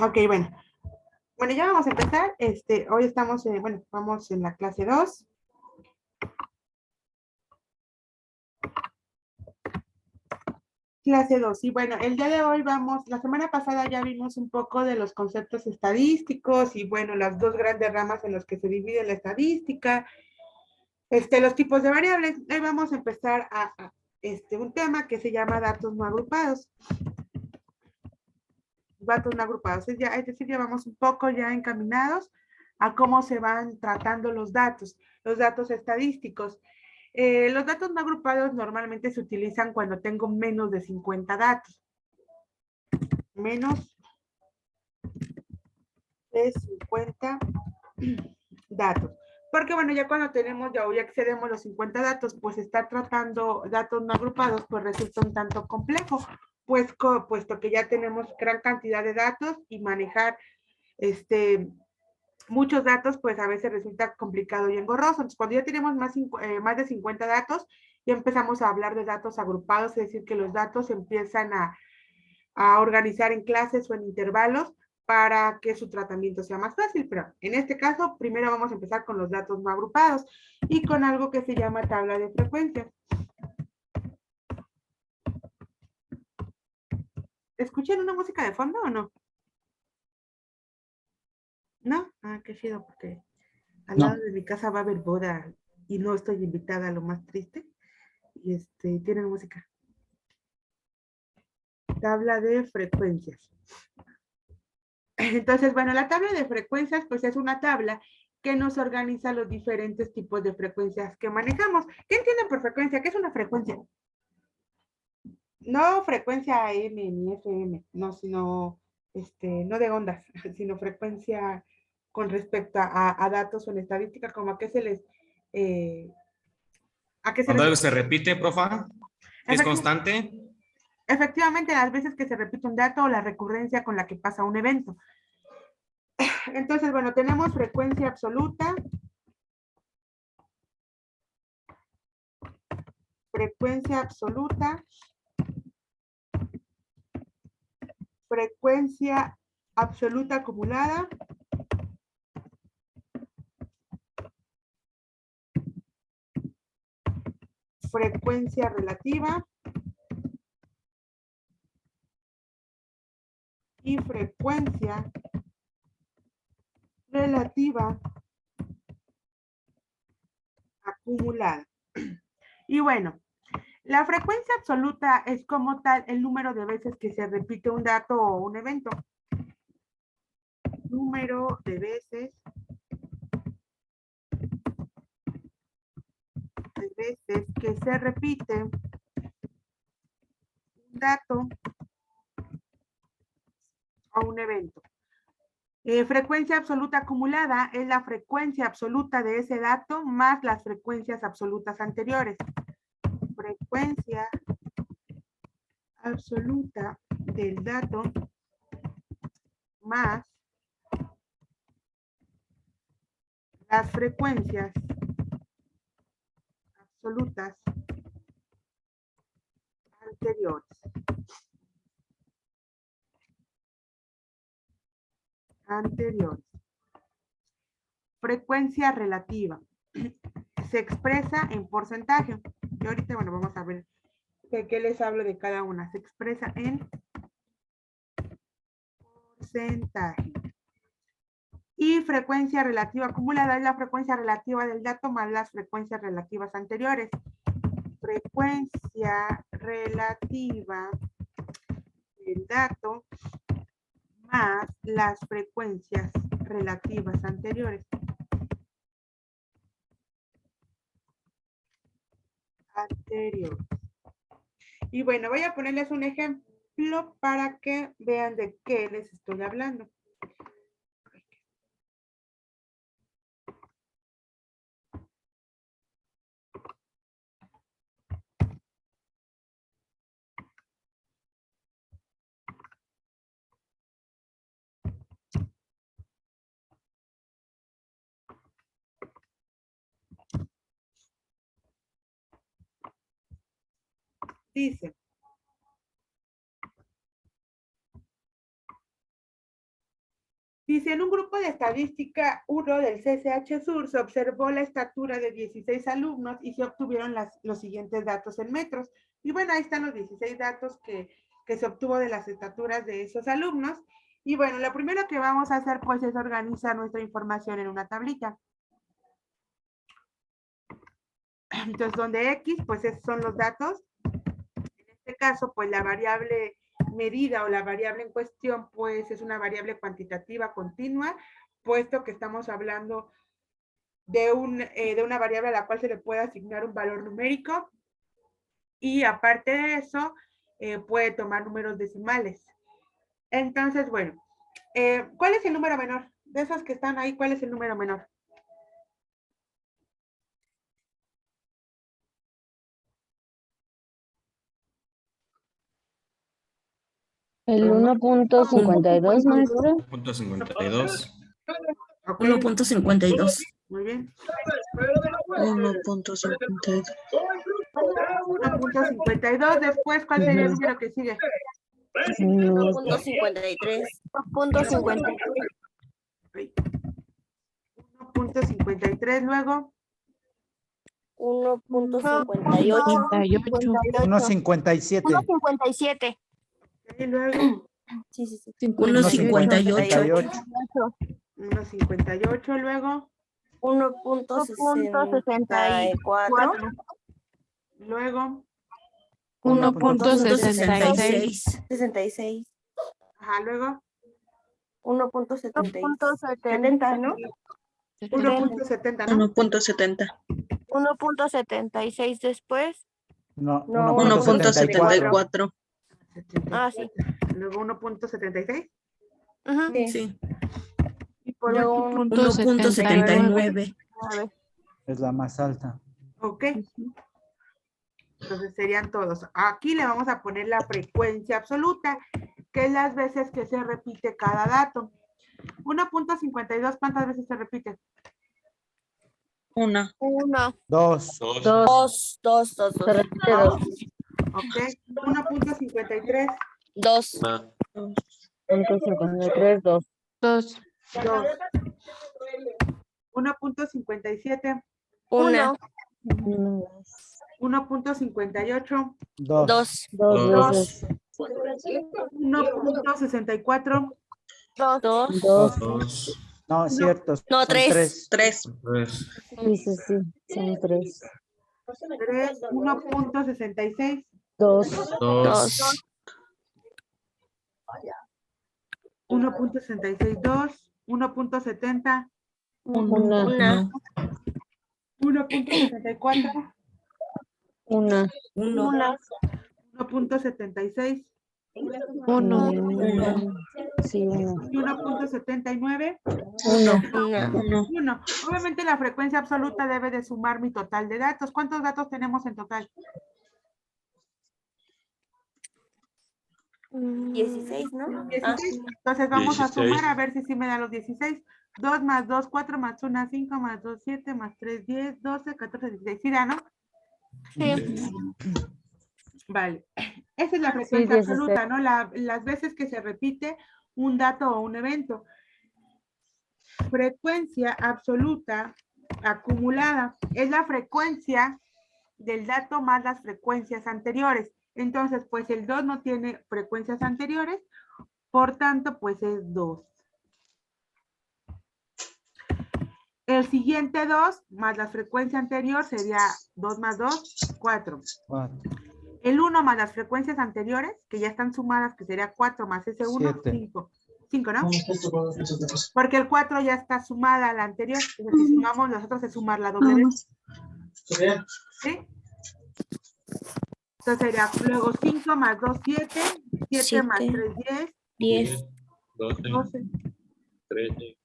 Ok, bueno. Bueno, ya vamos a empezar. Hoy estamos, bueno, vamos en la clase 2. Clase 2. Y bueno, el día de hoy vamos, la semana pasada ya vimos un poco de los conceptos estadísticos y bueno, las dos grandes ramas en las que se divide la estadística, los tipos de variables. Hoy vamos a empezar un tema que se llama datos no agrupados. Datos no agrupados. Es decir, ya vamos un poco ya encaminados a cómo se van tratando los datos estadísticos. Los datos no agrupados normalmente se utilizan cuando tengo menos de 50 datos. Menos de 50 datos. Porque bueno, ya cuando tenemos, ya hoy accedemos a los 50 datos, pues estar tratando datos no agrupados, pues resulta un tanto complejo, puesto que ya tenemos gran cantidad de datos y manejar muchos datos, pues a veces resulta complicado y engorroso. Entonces, cuando ya tenemos más de 50 datos, ya empezamos a hablar de datos agrupados, es decir, que los datos se empiezan a organizar en clases o en intervalos para que su tratamiento sea más fácil. Pero en este caso, primero vamos a empezar con los datos no agrupados y con algo que se llama tabla de frecuencias. ¿Escuchan una música de fondo o no? ¿No? Ah, qué chido, porque al lado No. de mi casa va a haber boda y no estoy invitada, a lo más triste. Y tienen música. Tabla de frecuencias. Entonces, bueno, la tabla de frecuencias, pues es una tabla que nos organiza los diferentes tipos de frecuencias que manejamos. ¿Qué entienden por frecuencia? ¿Qué es una frecuencia? No frecuencia AM ni FM, no, sino, no de ondas, sino frecuencia con respecto a datos o en estadística, como eh, a qué se Cuando les... algo se repite, profa, que es Efecti constante. efectivamente, las veces que se repite un dato o la recurrencia con la que pasa un evento. Entonces, bueno, tenemos frecuencia absoluta, frecuencia absoluta, frecuencia absoluta acumulada, frecuencia relativa y frecuencia relativa acumulada. Y bueno, la frecuencia absoluta es como tal el número de veces que se repite un dato o un evento. Número de veces que se repite un dato o un evento. Frecuencia absoluta acumulada es la frecuencia absoluta de ese dato más las frecuencias absolutas anteriores. Frecuencia absoluta del dato más las frecuencias absolutas anteriores. Anteriores. Frecuencia relativa. Se expresa en porcentaje. Y ahorita, bueno, vamos a ver de qué les hablo de cada una. Se expresa en porcentaje. Y frecuencia relativa acumulada es la frecuencia relativa del dato más las frecuencias relativas anteriores. Frecuencia relativa del dato más las frecuencias relativas anteriores. Y bueno, voy a ponerles un ejemplo para que vean de qué les estoy hablando. Dice, Dice, en un grupo de estadística 1 del CCH Sur se observó la estatura de 16 alumnos y se obtuvieron los siguientes datos en metros. Y bueno, ahí están los 16 datos que se obtuvo de las estaturas de esos alumnos. Y bueno, lo primero que vamos a hacer pues es organizar nuestra información en una tablita. Entonces, donde X pues son los datos. En este caso, pues la variable medida o la variable en cuestión, pues es una variable cuantitativa continua, puesto que estamos hablando de una variable a la cual se le puede asignar un valor numérico y aparte de eso, puede tomar números decimales. Entonces, bueno, ¿cuál es el número menor? De esos que están ahí, ¿cuál es el número menor? El 1.52, maestro. 1.52. Ok, 1.52. muy bien. 1.52. 1.52, después, ¿cuál sería el número que sigue? 1.53. 1.53, luego. 1.58. 1.57. 1.57. Y luego, Sí, sí, sí. 1.58. 1.58, luego. 1.64. Luego, 1.66. 66. ajá, luego. 1.70, ¿no? 1.70, ¿no? 1.70. 1.76 después. No, No, 1.74. Ah, sí. Luego 1.76. Ajá. Sí. Y por Luego último, 1.79. es la más alta. ok. Entonces serían todos. Aquí le vamos a poner la frecuencia absoluta, que es las veces que se repite cada dato. 1.52, ¿cuántas veces se repite? 1. 1. 2. 2. 2. Se repite 2. Ok. 1.53. 2. 1.53, 2. 2. 1.57. 1. 1.58. 2. 2. 1.64. 2. 2. No, es cierto. No, Son 3. 3. 3. Sí, sí, sí. Son 3. 1.66. 2. 2. 1.66, 2. 1.70. 1. 1.74. 1. 1. 1.76. 1. Sí, 1. Y 1.79. 1. 1. 1. Obviamente la frecuencia absoluta debe de sumar mi total de datos. ¿Cuántos datos tenemos en total? 16, ¿no? 16. Entonces vamos a 16. sumar a ver si sí me da los 16. 2 más 2, 4 más 1, 5 más 2, 7 más 3, 10, 12, 14, 16. ¿Sí da, no? Sí. Vale. Esa es la frecuencia absoluta, ¿no? Las veces que se repite un dato o un evento. Frecuencia absoluta acumulada es la frecuencia del dato más las frecuencias anteriores. Entonces, pues el 2 no tiene frecuencias anteriores, por tanto, pues es 2. El siguiente 2 más la frecuencia anterior sería 2 más 2, 4. 4. El 1 más las frecuencias anteriores, que ya están sumadas, que sería 4 más ese 1, 5. 5, ¿no? Porque el 4 ya está sumada a la anterior. Entonces, si sumamos, nosotros es sumar la doble vez. ¿Sí? Entonces sería luego 5 más 2, 7. 7 más 3, 10. 10. 12. 13.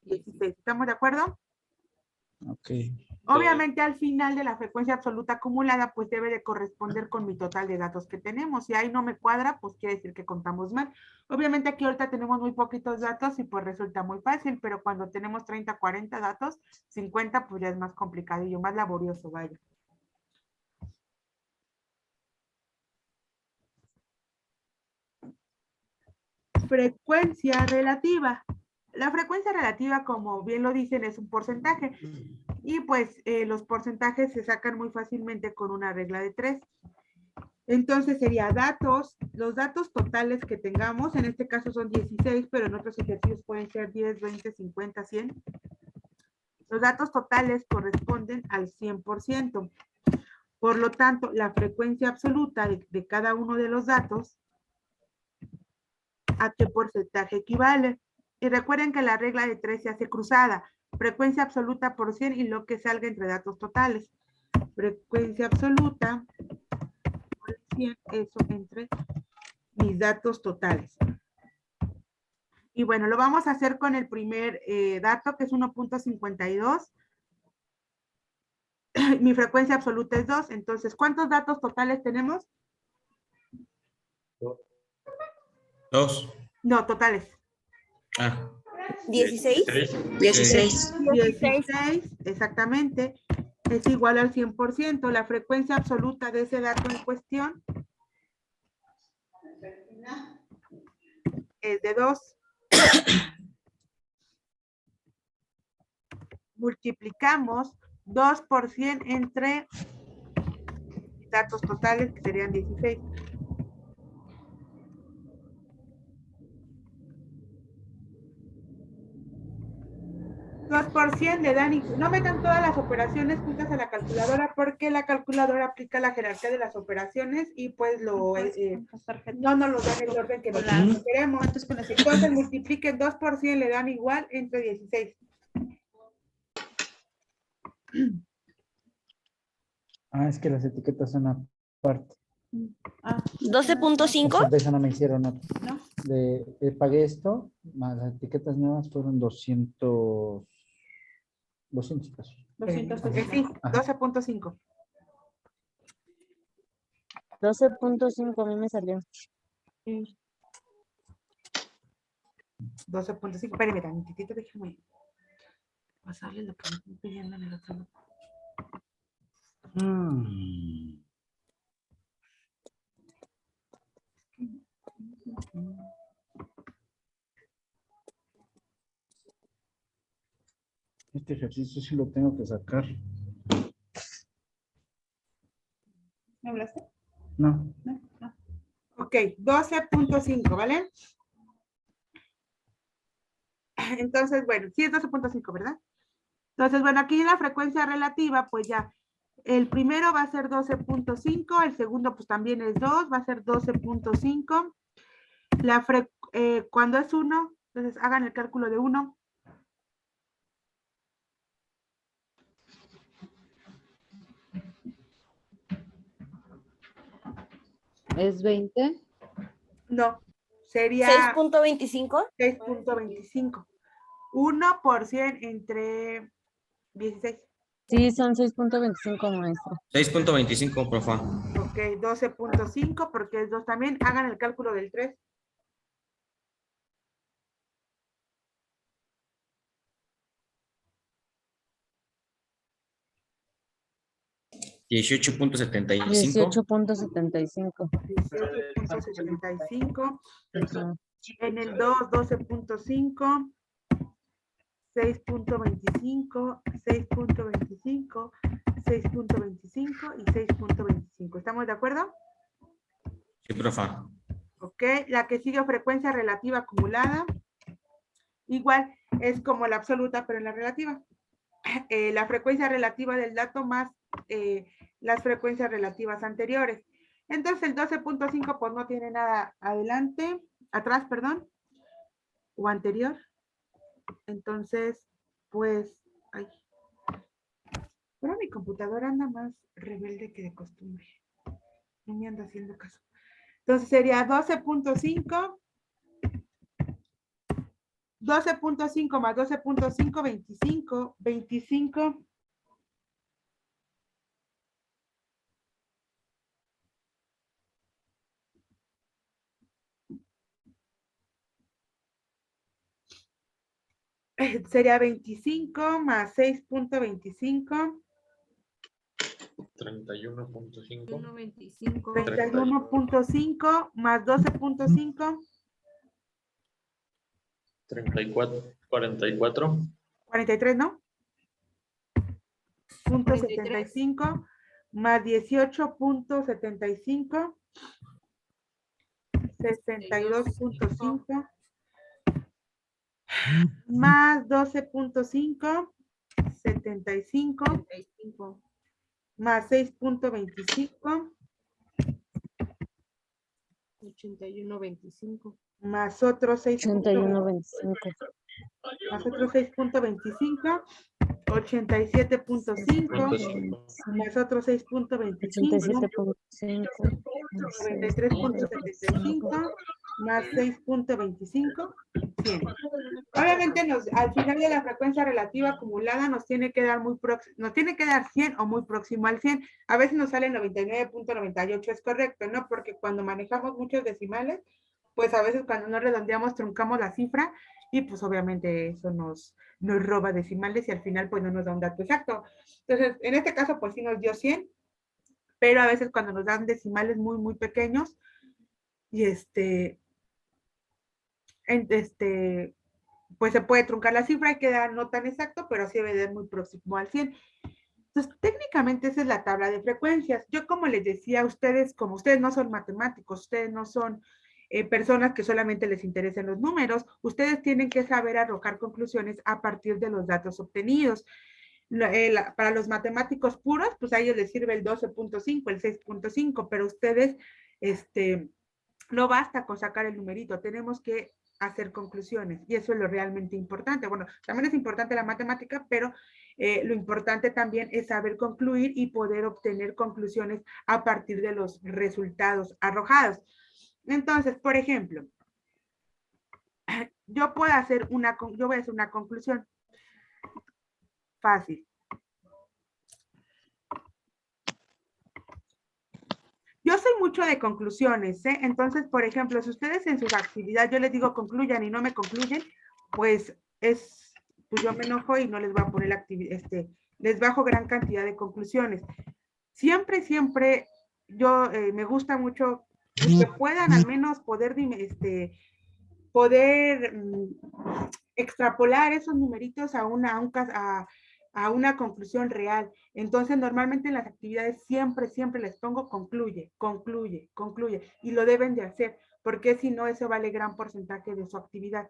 16. ¿Estamos de acuerdo? Ok. Obviamente al final de la frecuencia absoluta acumulada pues debe de corresponder con mi total de datos que tenemos. Si ahí no me cuadra, pues quiere decir que contamos mal. Obviamente aquí ahorita tenemos muy poquitos datos y pues resulta muy fácil, pero cuando tenemos 30, 40 datos, 50 pues ya es más complicado y más laborioso, vaya. frecuencia relativa. La frecuencia relativa, como bien lo dicen, es un porcentaje. Y pues los porcentajes se sacan muy fácilmente con una regla de 3. Entonces sería datos, los datos totales que tengamos, en este caso son 16, pero en otros ejercicios pueden ser 10, 20, 50, 100. Los datos totales corresponden al 100%. Por lo tanto, la frecuencia absoluta de cada uno de los datos, ¿a qué porcentaje equivale? Y recuerden que la regla de 3 se hace cruzada. Frecuencia absoluta por 100 y lo que salga entre datos totales. Frecuencia absoluta por 100, eso entre mis datos totales. Y bueno, lo vamos a hacer con el primer dato, que es 1.52. Mi frecuencia absoluta es 2. Entonces, ¿cuántos datos totales tenemos? 2. No, totales. Ah. 16. 16. 16, exactamente, es igual al 100%. La frecuencia absoluta de ese dato en cuestión es de 2. Multiplicamos 2 por 100 entre datos totales, que serían 16. Por 100 le dan, y no metan todas las operaciones juntas a la calculadora porque la calculadora aplica la jerarquía de las operaciones y pues no nos lo dan en el orden que nosotros queremos. Entonces multipliquen 2 por 100 le dan igual entre 16. Ah, es que las etiquetas son aparte. 12.5. De eso no me hicieron nota. Pagué esto, más las etiquetas nuevas fueron 200 pesos. 200, sí, 12.5. 12.5 a mí me salió. 12.5, espérenme tantito, déjame pasarle lo que me están pidiendo en el otro. Este ejercicio sí lo tengo que sacar. ¿Me hablaste? No. Ok, 12.5, ¿vale? Entonces, bueno, sí es 12.5, ¿verdad? Entonces, bueno, aquí en la frecuencia relativa, pues ya, el primero va a ser 12.5, el segundo pues también es 2, va a ser 12.5. Cuando es 1, entonces hagan el cálculo de 1. ¿Es 20? No, sería 6.25. 6.25. 1 por 100 entre 16. Sí, son 6.25, maestro. 6.25, profa. Ok, 12.5 porque es 2 también. Hagan el cálculo del 3. 18.75. 18.75. 18.75. Ajá. En el 2, 12.5. 6.25, 6.25, 6.25 y 6.25. ¿Estamos de acuerdo? Sí, profa. Ok, la que sigue frecuencia relativa acumulada. Igual es como la absoluta, pero en la relativa. La frecuencia relativa del dato más las frecuencias relativas anteriores. Entonces el 12.5 pues no tiene nada atrás, perdón, o anterior. Entonces, pues, ay, pero mi computadora anda más rebelde que de costumbre. No me anda haciendo caso. Entonces sería 12.5. 12.5 más 12.5, 25. 25. Sería 25 más 6.25. 31.5. 31.5 más 12.5. 34, 44. 43, ¿no? Punto 43. 75 más 18.75, 62.5 más 12.5, 75 más 6.25 81.25. más otro 81.25. más otro 6.25, 87.5 más otro 6.25, 87.5. 93.75 más 6.25, 100. Obviamente al final de la frecuencia relativa acumulada nos tiene que dar nos tiene que dar 100 o muy próximo al 100. A veces nos sale 99.98, es correcto, ¿no? Porque cuando manejamos muchos decimales, pues a veces cuando no redondeamos truncamos la cifra y pues obviamente eso nos roba decimales y al final pues no nos da un dato exacto. Entonces, en este caso pues sí nos dio 100, pero a veces cuando nos dan decimales muy, muy pequeños y pues se puede truncar la cifra y queda no tan exacto, pero sí debe de ser muy próximo al 100. Entonces, técnicamente esa es la tabla de frecuencias. Yo, como les decía a ustedes, como ustedes no son matemáticos, ustedes no son personas que solamente les interesen los números, ustedes tienen que saber arrojar conclusiones a partir de los datos obtenidos. Para los matemáticos puros, pues a ellos les sirve el 12.5, el 6.5, pero ustedes, no basta con sacar el numerito, tenemos que hacer conclusiones y eso es lo realmente importante. Bueno, también es importante la matemática, pero lo importante también es saber concluir y poder obtener conclusiones a partir de los resultados arrojados. Entonces, por ejemplo, yo voy a hacer una conclusión fácil. Yo soy mucho de conclusiones, ¿eh? Entonces, por ejemplo, si ustedes en sus actividades yo les digo concluyan y no me concluyen, pues yo me enojo y no les voy a poner les bajo gran cantidad de conclusiones. Siempre yo me gusta mucho que puedan al menos poder extrapolar esos numeritos a una conclusión real. Entonces, normalmente en las actividades siempre les pongo concluye, y lo deben de hacer, porque si no, eso vale gran porcentaje de su actividad.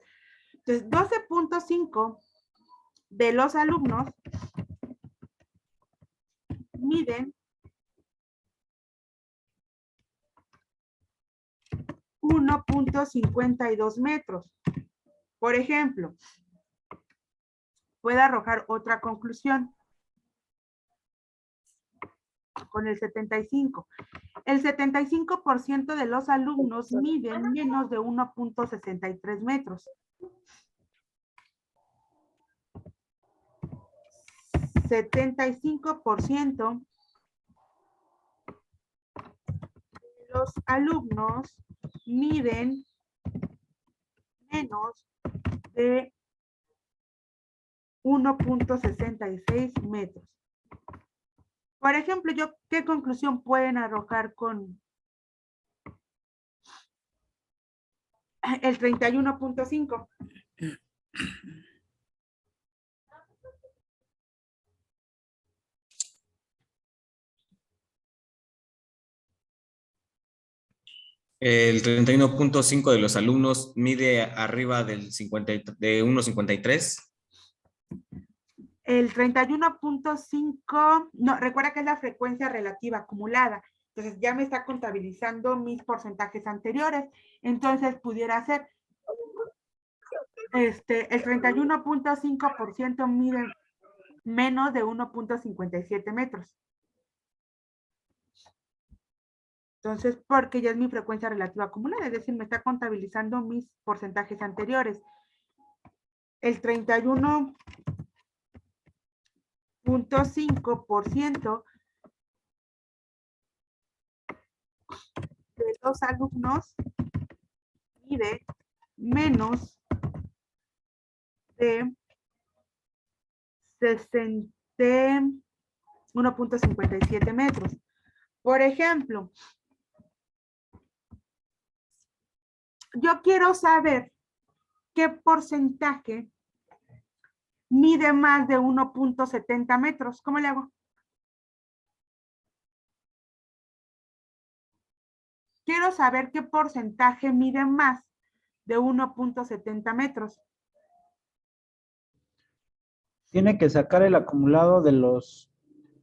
Entonces, 12.5 de los alumnos miden 1.52 metros. Por ejemplo, puede arrojar otra conclusión con el 75. El 75% de los alumnos miden menos de 1.63 metros. 75% de los alumnos miden menos de 1.66 metros. Por ejemplo, ¿qué conclusión pueden arrojar con el 31.5? El 31.5 de los alumnos mide arriba de 1.53. El 31.5, no, recuerda que es la frecuencia relativa acumulada. Entonces ya me está contabilizando mis porcentajes anteriores. Entonces pudiera ser, el 31.5% mide menos de 1.57 metros. Entonces, porque ya es mi frecuencia relativa acumulada, es decir, me está contabilizando mis porcentajes anteriores. El 31.5% de los alumnos mide menos de 1.57 metros. Por ejemplo, yo quiero saber ¿qué porcentaje mide más de 1.70 metros? ¿Cómo le hago? Quiero saber qué porcentaje mide más de 1.70 metros. Tiene que sacar el acumulado de los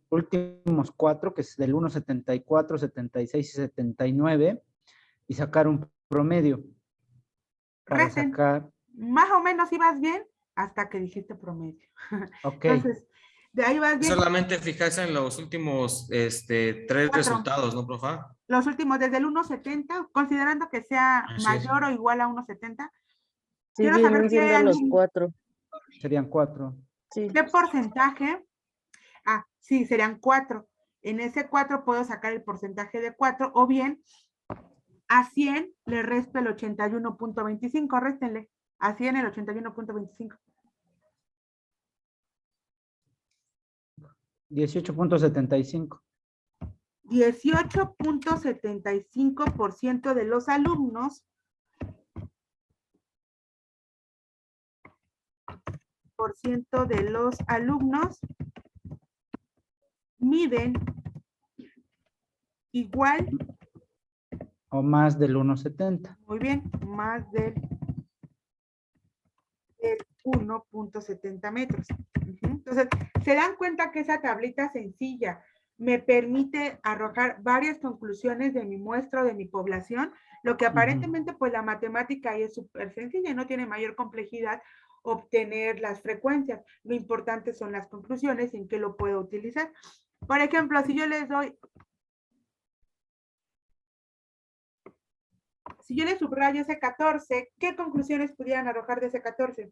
últimos 4, que es del 1.74, 76 y 79, y sacar un promedio para Recen, sacar. más o menos ibas bien hasta que dijiste promedio. Ok. Entonces, de ahí vas bien. Solamente fijarse en los últimos tres 4. resultados, ¿no, profa? Los últimos, desde el 1.70, considerando que sea Así es. mayor o igual a 1.70. Sí, Quiero saber vienen siendo los 4. Serían 4. Sí. qué porcentaje. Ah, sí, serían 4. En ese 4 puedo sacar el porcentaje de 4, o bien a 100 le resto el 81.25, réstenle. A 100 el 81.25. 18.75. 18.75% de los alumnos miden igual, O más del 1.70. muy bien, más del 1.70 metros. Entonces, se dan cuenta que esa tablita sencilla me permite arrojar varias conclusiones de mi muestra o de mi población, lo que aparentemente pues la matemática ahí es súper sencilla y no tiene mayor complejidad obtener las frecuencias. Lo importante son las conclusiones en que lo puedo utilizar. Por ejemplo, si yo les subrayo ese 14, ¿qué conclusiones pudieran arrojar de ese 14?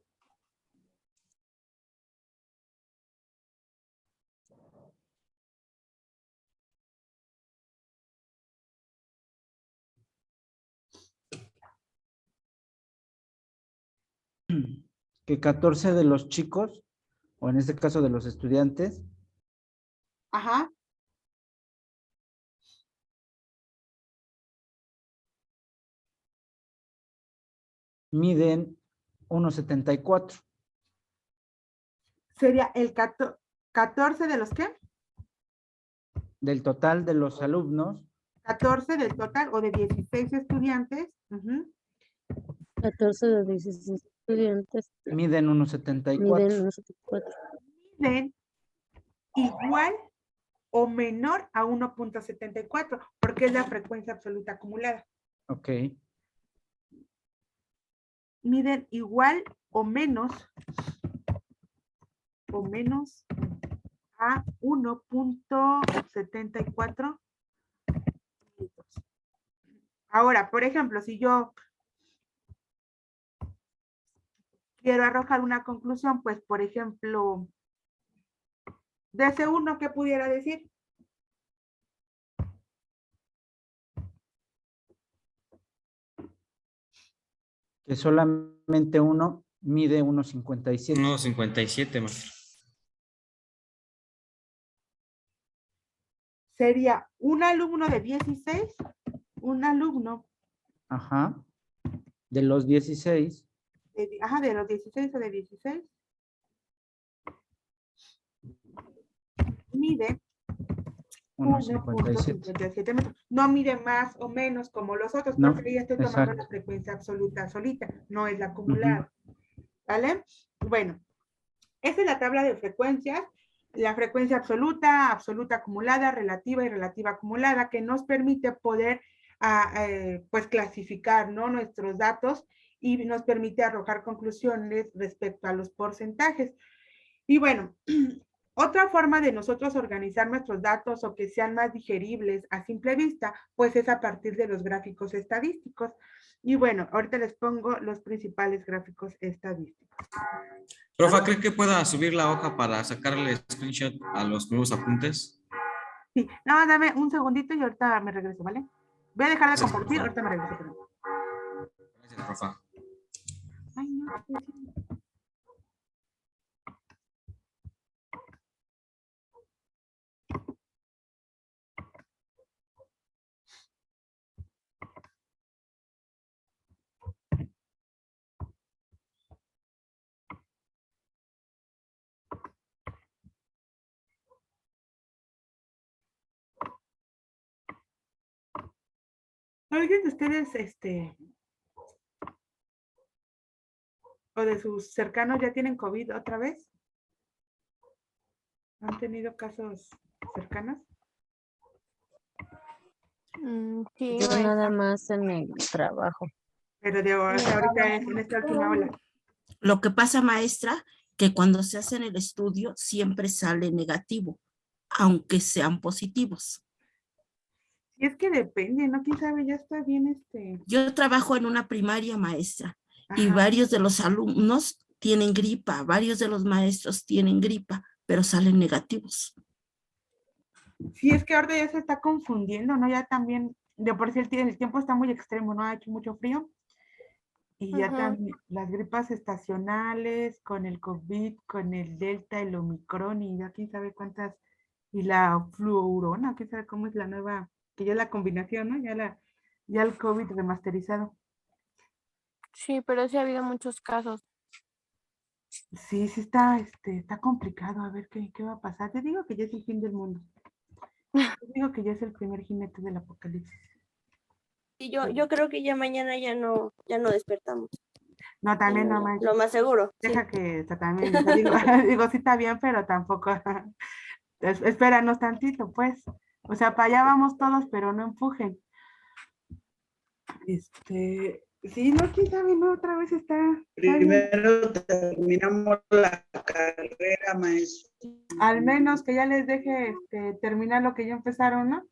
Que 14 de los chicos, o en este caso de los estudiantes, Ajá. miden 1.74. Sería el 14 de los ¿qué? Del total de los alumnos, 14 del total o de 16 estudiantes. 14 de 16 estudiantes miden 1.74. miden 1.74. Miden igual o menor a 1.74, porque es la frecuencia absoluta acumulada. Ok. Miden igual o menos a 1.74. Ahora, por ejemplo, si yo quiero arrojar una conclusión, pues, por ejemplo, de ese 1, ¿qué pudiera decir? Que solamente uno mide 1.57. 1.57, maestro. Sería un alumno de 16, un alumno. Ajá. De los 16. De los 16 o de 16. Mide 1.57 metros. No mide más o menos como los otros, No, porque ya estoy tomando exacto. la frecuencia absoluta solita, no es la acumulada. ¿Vale? Bueno, esta es la tabla de frecuencias. La frecuencia absoluta, absoluta acumulada, relativa y relativa acumulada, que nos permite poder pues clasificar, ¿no?, nuestros datos y nos permite arrojar conclusiones respecto a los porcentajes. Y bueno, otra forma de nosotros organizar nuestros datos o que sean más digeribles a simple vista, pues es a partir de los gráficos estadísticos. Y bueno, ahorita les pongo los principales gráficos estadísticos. Profa, ¿cree que pueda subir la hoja para sacarle screenshot a los nuevos apuntes? Sí, nada más dame un segundito y ahorita me regreso, ¿vale? Voy a dejar de Gracias, compartir, profa. ahorita me regreso. Perdón. Gracias, profa. Ay, no. ¿Alguien de ustedes, o de sus cercanos ya tienen COVID otra vez? ¿Han tenido casos cercanos? Sí, Yo maestra. nada más en el trabajo. Pero de ahorita es en esta última ola. Lo que pasa, maestra, que cuando se hace en el estudio siempre sale negativo, aunque sean positivos. Y es que depende, ¿no? ¿Quién sabe? Ya está bien Yo trabajo en una primaria, maestra, y Ajá. varios de los alumnos tienen gripa, varios de los maestros tienen gripa, pero salen negativos. Sí, es que ahorita ya se está confundiendo, ¿no? Ya también, de por sí el tiempo está muy extremo, ¿no? Ha hecho mucho frío. Y ya también las gripas estacionales, con el COVID, con el Delta, el Omicron, y ya quién sabe cuántas, y la fluorona, quién sabe cómo es la nueva, que ya es la combinación, ¿no? Ya el COVID remasterizado. Sí, pero sí ha habido muchos casos. Sí, sí está complicado, a ver qué va a pasar. Te digo que ya es el fin del mundo. Te digo que ya es el primer jinete del apocalipsis. Y yo creo que ya mañana ya no despertamos. No, también no manches. Lo más seguro. Sí. Deja que también, o sea, digo, sí está bien, pero tampoco. Espéranos tantito, pues. O sea, para allá vamos todos, pero no empujen. Sí, no, quién sabe, no, otra vez está bien. Primero terminamos la carrera, maestro. Al menos que ya les deje terminar lo que ya empezaron, ¿no?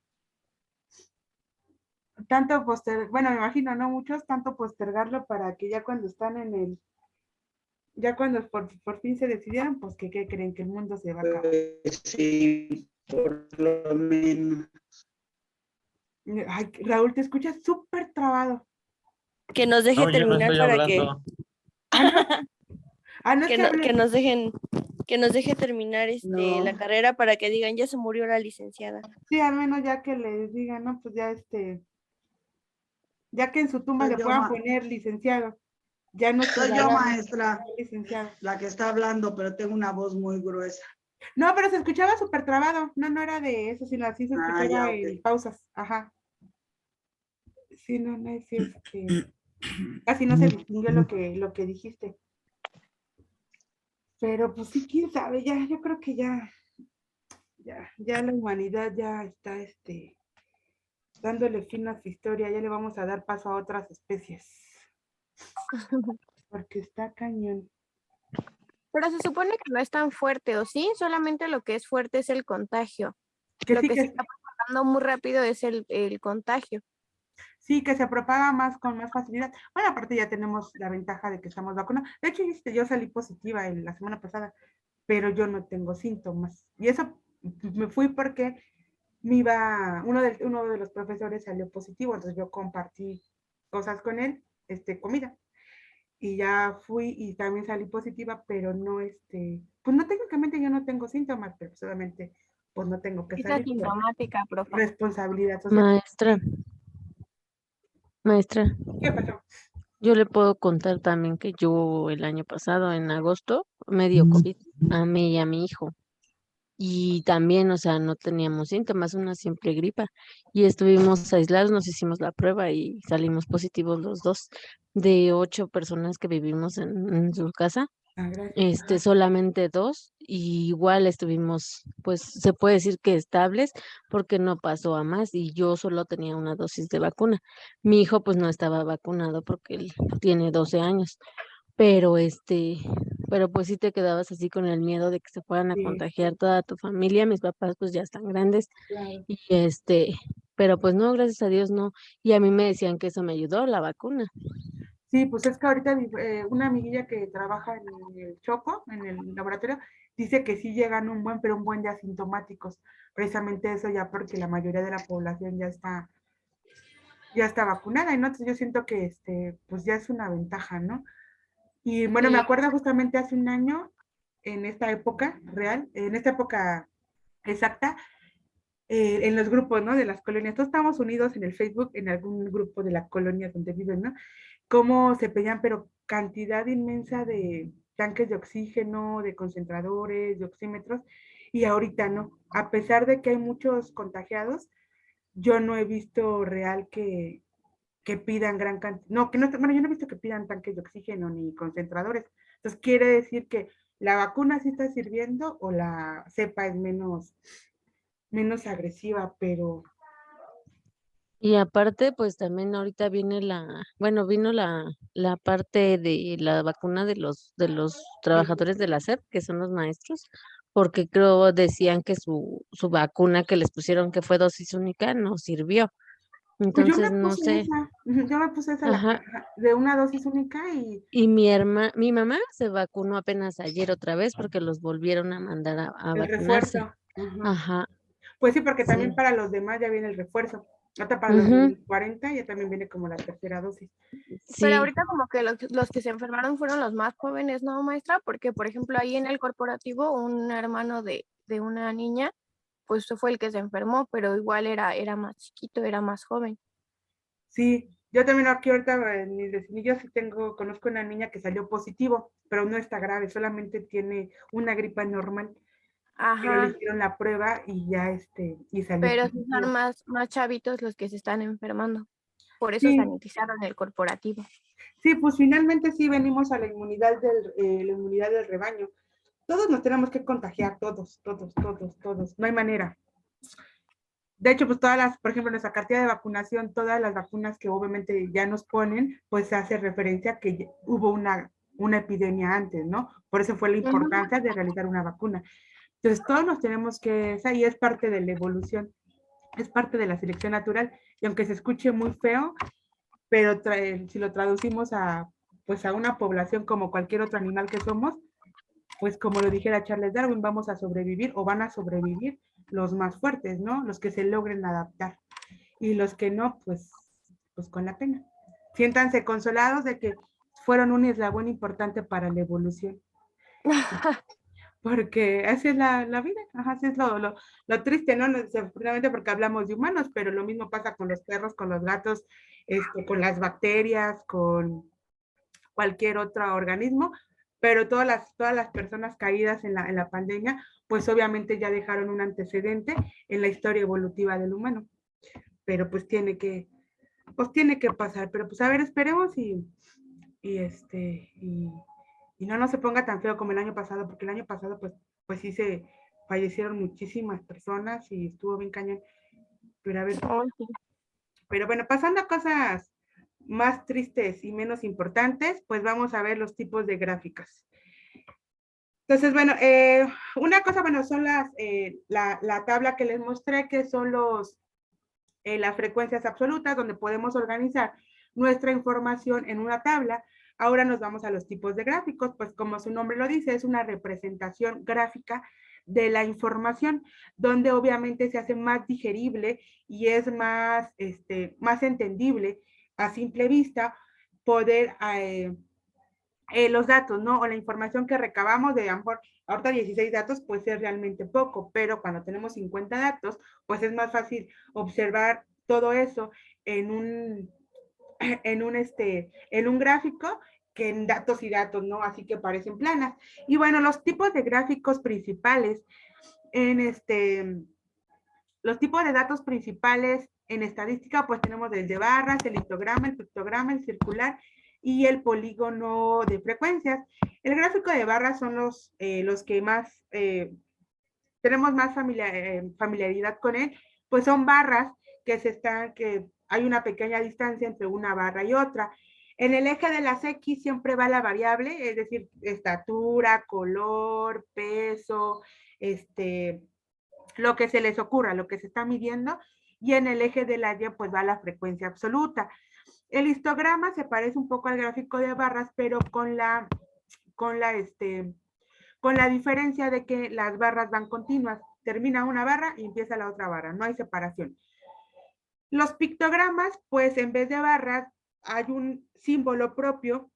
Tanto bueno, me imagino, no muchos, tanto postergarlo para que ya cuando están ya cuando por fin se decidieron, pues que ¿qué creen? Que el mundo se va a acabar. Sí, por lo menos. Ay, Raúl, te escuchas súper trabado. Que nos deje No, yo no terminar estoy para hablando. No es que hable. que nos deje terminar No. la carrera para que digan ya se murió la licenciada. Sí, al menos ya que les digan, ¿no? Pues ya ya que en su tumba Soy le yo, puedan poner licenciado. Ya no Soy se yo, dará maestra, licenciado. la que está hablando, pero tengo una voz muy gruesa. No, pero se escuchaba súper trabado. No era de eso, sino así se escuchaba ya, ok. en pausas. Ajá. Sí, no, sí, casi no se distinguió lo que dijiste. Pero pues sí, quién sabe, yo creo que ya la humanidad ya está dándole fin a su historia, ya le vamos a dar paso a otras especies. Porque está cañón. Pero se supone que no es tan fuerte, ¿o sí? Solamente lo que es fuerte es el contagio. Lo sí que se está propagando muy rápido es el contagio. Sí, que se propaga con más facilidad. Bueno, aparte ya tenemos la ventaja de que estamos vacunados. De hecho, yo salí positiva la semana pasada, pero yo no tengo síntomas. Y eso me fui porque uno de los profesores salió positivo, entonces yo compartí cosas con él, comida. Y ya fui y también salí positiva, pero no, pues no, técnicamente yo no tengo síntomas, pero solamente pues no tengo que Es salir. asintomática, profe. Responsabilidad social. Maestra, ¿Qué pasó? yo le puedo contar también que yo el año pasado, en agosto, me dio COVID a mí y a mi hijo. Y también, o sea, no teníamos síntomas, una simple gripa. Y estuvimos aislados, nos hicimos la prueba y salimos positivos los dos. De 8 personas que vivimos en su casa, Gracias. solamente 2, y igual estuvimos, pues se puede decir que estables, porque no pasó a más y yo solo tenía una dosis de vacuna. Mi hijo pues no estaba vacunado porque él tiene 12 años, pero pero pues sí te quedabas así con el miedo de que se fueran a Sí, contagiar toda tu familia. Mis papás pues ya están grandes claro. y pero pues no, gracias a Dios no. Y a mí me decían que eso me ayudó, la vacuna. Sí, pues es que ahorita una amiguilla que trabaja en el Chopo, en el laboratorio, dice que sí llegan pero un buen de asintomáticos. Precisamente eso ya porque la mayoría de la población ya está vacunada, y no, entonces yo siento que pues ya es una ventaja, ¿no? Y bueno, me Sí. acuerdo justamente hace un año, en esta época real, en esta época exacta, en los grupos, ¿no? De las colonias, todos estamos unidos en el Facebook, en algún grupo de la colonia donde viven, ¿no? Cómo se pedían, pero cantidad inmensa de tanques de oxígeno, de concentradores, de oxímetros, y ahorita no. A pesar de que hay muchos contagiados, yo no he visto real que pidan gran cantidad, no, que no, bueno, yo no he visto que pidan tanques de oxígeno ni concentradores. Entonces quiere decir que la vacuna sí está sirviendo o la cepa es menos agresiva, pero Y aparte, pues también ahorita viene vino la parte de la vacuna de los trabajadores de la SEP, que son los maestros, porque creo decían que su vacuna que les pusieron que fue dosis única no sirvió. pues yo me Entonces, no puse sé. esa, yo me puse esa Ajá. de una dosis única y Y mi mamá se vacunó apenas ayer otra vez porque los volvieron a mandar a el vacunarse. refuerzo. Ajá. Ajá, Pues sí, porque sí. también para los demás ya viene el refuerzo. Hasta para los Ujú, 40 ya también viene como la tercera dosis. Pero sí. ahorita como que los que se enfermaron fueron los más jóvenes, ¿no, maestra? Porque, por ejemplo, ahí en el corporativo, un hermano de una niña, pues fue el que se enfermó, pero igual era más chiquito, era más joven. Sí, yo también aquí ahorita en mis vecinillos sí conozco una niña que salió positivo, pero no está grave, solamente tiene una gripa normal, pero le Ajá, hicieron la prueba y ya y salió pero sí son positivo. más chavitos los que se están enfermando. Por eso Sí, sanitizaron el corporativo. sí, pues finalmente sí venimos a la inmunidad del rebaño. Todos nos tenemos que contagiar, todos, todos, todos, todos, no hay manera. De hecho, pues por ejemplo, nuestra cartilla de vacunación, todas las vacunas que obviamente ya nos ponen, pues se hace referencia a que hubo una epidemia antes, ¿no? Por eso fue la Ujú. importancia de realizar una vacuna. Entonces, todos nos tenemos que, esa y es parte de la evolución, es parte de la selección natural, y aunque se escuche muy feo, pero si lo traducimos pues a una población como cualquier otro animal que somos, pues como lo dijera Charles Darwin, vamos a sobrevivir o van a sobrevivir los más fuertes, ¿no? Los que se logren adaptar. Y los que no, pues con la pena. Siéntanse consolados de que fueron un eslabón importante para la evolución. Porque así es la vida, ajá, así es lo triste, ¿no? Desafortunadamente porque hablamos de humanos, pero lo mismo pasa con los perros, con los gatos, con las bacterias, con cualquier otro organismo, pero todas las personas caídas en la pandemia, pues obviamente ya dejaron un antecedente en la historia evolutiva del humano, pero pues tiene que pasar, pero pues a ver, esperemos y, y no se ponga tan feo como el año pasado, porque el año pasado pues sí se fallecieron muchísimas personas y estuvo bien cañón, pero a ver, Ay, sí. pero bueno, pasando a cosas más tristes y menos importantes, pues vamos a ver los tipos de gráficas. Entonces, bueno, una cosa, bueno, son la tabla que les mostré, que son las frecuencias absolutas, donde podemos organizar nuestra información en una tabla. Ahora nos vamos a los tipos de gráficos, pues como su nombre lo dice, es una representación gráfica de la información, donde obviamente se hace más digerible y es más entendible a simple vista poder los datos, ¿no? O la información que recabamos de a lo mejor ahorita 16 datos, pues es realmente poco, pero cuando tenemos 50 datos, pues es más fácil observar todo eso en un, en un gráfico que en datos y datos, ¿no? Así que parecen planas. Y bueno, los tipos de gráficos principales los tipos de datos principales en estadística, pues tenemos el de barras, el histograma, el pictograma, el circular y el polígono de frecuencias. El gráfico de barras son los que más tenemos más familiaridad con él, pues son barras que hay una pequeña distancia entre una barra y otra. En el eje de las X siempre va la variable, es decir, estatura, color, peso, lo que se les ocurra, lo que se está midiendo, y en el eje de la Y pues va la frecuencia absoluta. El histograma se parece un poco al gráfico de barras, pero con la diferencia de que las barras van continuas. Termina una barra y empieza la otra barra, no hay separación. Los pictogramas, pues en vez de barras, hay un símbolo propio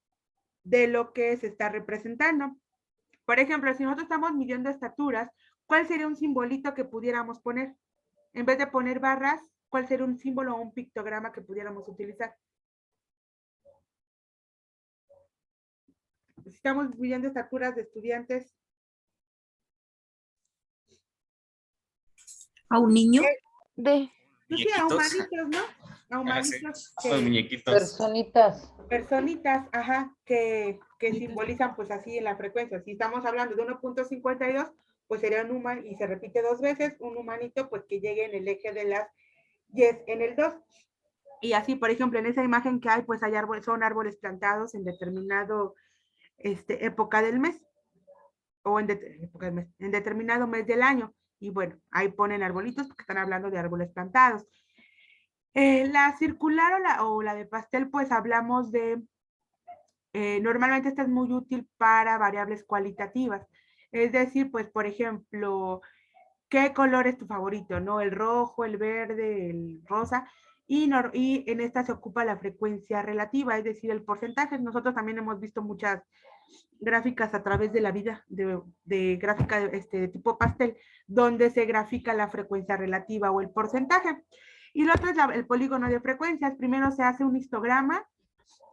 de lo que se está representando. Por ejemplo, si nosotros estamos midiendo estaturas, ¿cuál sería un simbolito que pudiéramos poner? En vez de poner barras, ¿cuál sería un símbolo o un pictograma que pudiéramos utilizar? Si estamos midiendo estaturas de estudiantes. ¿A un niño? De, Pues sí, a Muñequitos. humanitos, ¿no? humanitos Los muñequitos. Personitas. personitas, ajá, que simbolizan pues así en la frecuencia. Si estamos hablando de 1.52, pues sería un human y se repite 2 veces, un humanito pues que llegue en el eje de las 10 en el 2. Y así, por ejemplo, en esa imagen que hay, pues hay árboles, son árboles plantados en determinado época del mes o en determinado mes del año. Y bueno, ahí ponen arbolitos porque están hablando de árboles plantados. La circular o la de pastel, pues hablamos de, normalmente esta es muy útil para variables cualitativas. Es decir, pues por ejemplo, ¿qué color es tu favorito? ¿No? El rojo, el verde, el rosa. Y en esta se ocupa la frecuencia relativa, es decir, el porcentaje. Nosotros también hemos visto muchas gráficas a través de la vida, de gráfica de tipo pastel, donde se grafica la frecuencia relativa o el porcentaje. Y lo otro es el polígono de frecuencias. Primero se hace un histograma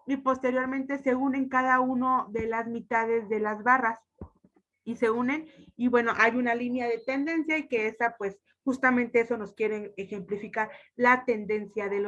y posteriormente se unen cada uno de las mitades de las barras y se unen y bueno, hay una línea de tendencia y que esa pues justamente eso nos quieren ejemplificar la tendencia de los